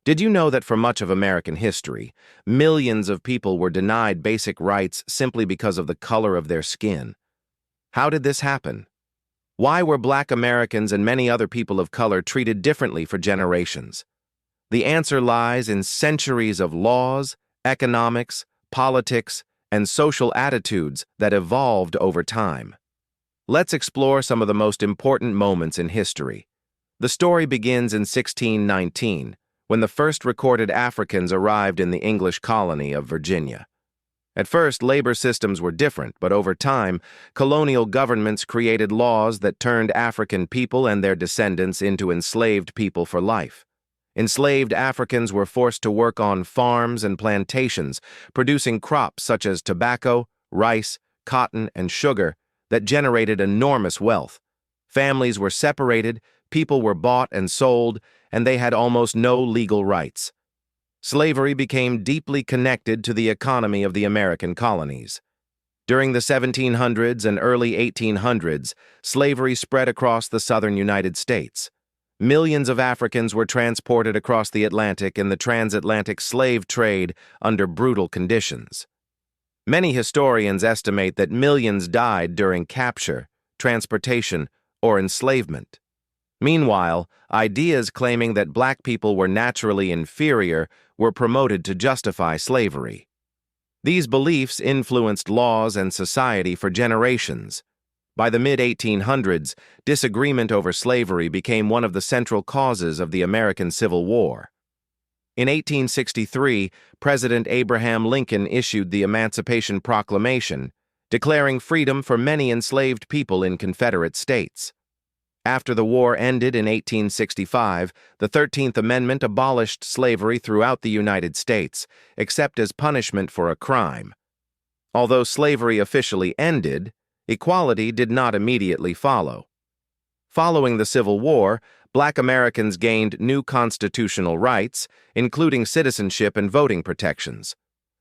Did you know that for much of American history, millions of people were denied basic rights simply because of the color of their skin? How did this happen? Why were Black Americans and many other people of color treated differently for generations? The answer lies in centuries of laws, economics, politics, and social attitudes that evolved over time. Let's explore some of the most important moments in history. The story begins in 1619, when the first recorded Africans arrived in the English colony of Virginia. At first, labor systems were different, but over time, colonial governments created laws that turned African people and their descendants into enslaved people for life. Enslaved Africans were forced to work on farms and plantations, producing crops such as tobacco, rice, cotton, and sugar that generated enormous wealth. Families were separated, people were bought and sold, and they had almost no legal rights. Slavery became deeply connected to the economy of the American colonies. During the 1700s and early 1800s, slavery spread across the southern United States. Millions of Africans were transported across the Atlantic in the transatlantic slave trade under brutal conditions. Many historians estimate that millions died during capture, transportation, or enslavement. Meanwhile, ideas claiming that Black people were naturally inferior were promoted to justify slavery. These beliefs influenced laws and society for generations. By the mid-1800s, disagreement over slavery became one of the central causes of the American Civil War. In 1863, President Abraham Lincoln issued the Emancipation Proclamation, declaring freedom for many enslaved people in Confederate states. After the war ended in 1865, the 13th Amendment abolished slavery throughout the United States, except as punishment for a crime. Although slavery officially ended, equality did not immediately follow. Following the Civil War, Black Americans gained new constitutional rights, including citizenship and voting protections.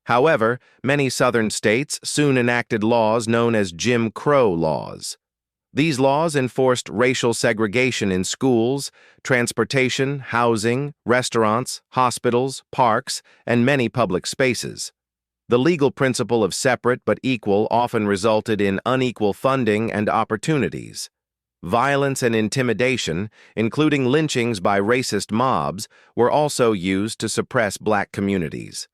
However, many Southern states soon enacted laws known as Jim Crow laws. These laws enforced racial segregation in schools, transportation, housing, restaurants, hospitals, parks, and many public spaces. The legal principle of separate but equal often resulted in unequal funding and opportunities. Violence and intimidation, including lynchings by racist mobs, were also used to suppress Black communities.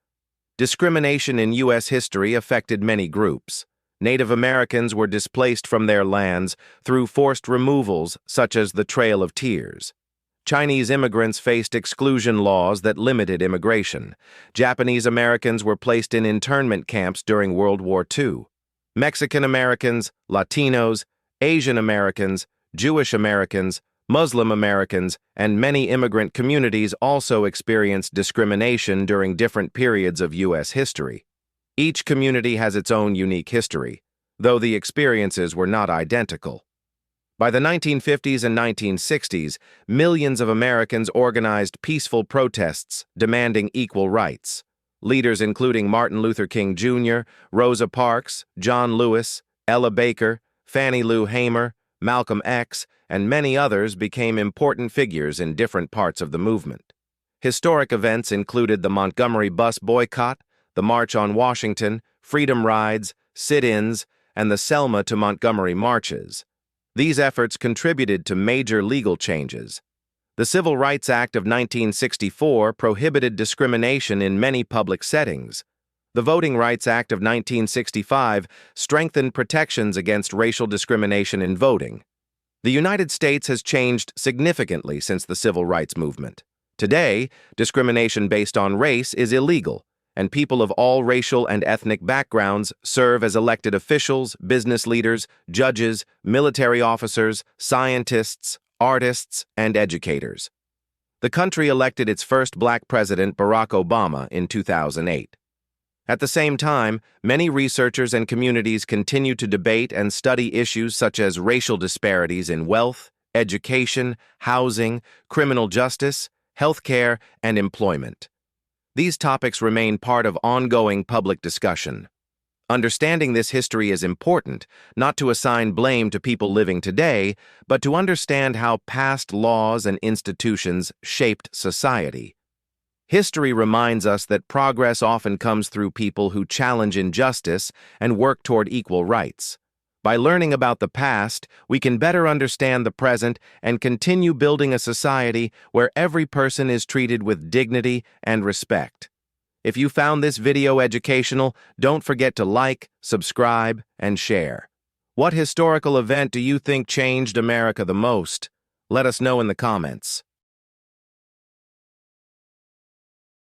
Discrimination in U.S. history affected many groups. Native Americans were displaced from their lands through forced removals such as the Trail of Tears. Chinese immigrants faced exclusion laws that limited immigration. Japanese Americans were placed in internment camps during World War II. Mexican Americans, Latinos, Asian Americans, Jewish Americans, Muslim Americans, and many immigrant communities also experienced discrimination during different periods of U.S. history. Each community has its own unique history, though the experiences were not identical. By the 1950s and 1960s, millions of Americans organized peaceful protests demanding equal rights. Leaders including Martin Luther King Jr., Rosa Parks, John Lewis, Ella Baker, Fannie Lou Hamer, Malcolm X, and many others became important figures in different parts of the movement. Historic events included the Montgomery bus boycott, the March on Washington, Freedom Rides, sit-ins, and the Selma to Montgomery marches. These efforts contributed to major legal changes. The Civil Rights Act of 1964 prohibited discrimination in many public settings. The Voting Rights Act of 1965 strengthened protections against racial discrimination in voting. The United States has changed significantly since the Civil Rights Movement. Today, discrimination based on race is illegal, and people of all racial and ethnic backgrounds serve as elected officials, business leaders, judges, military officers, scientists, artists, and educators. The country elected its first Black president, Barack Obama, in 2008. At the same time, many researchers and communities continue to debate and study issues such as racial disparities in wealth, education, housing, criminal justice, healthcare, and employment. These topics remain part of ongoing public discussion. Understanding this history is important, not to assign blame to people living today, but to understand how past laws and institutions shaped society. History reminds us that progress often comes through people who challenge injustice and work toward equal rights. By learning about the past, we can better understand the present and continue building a society where every person is treated with dignity and respect. If you found this video educational, don't forget to like, subscribe, and share. What historical event do you think changed America the most? Let us know in the comments.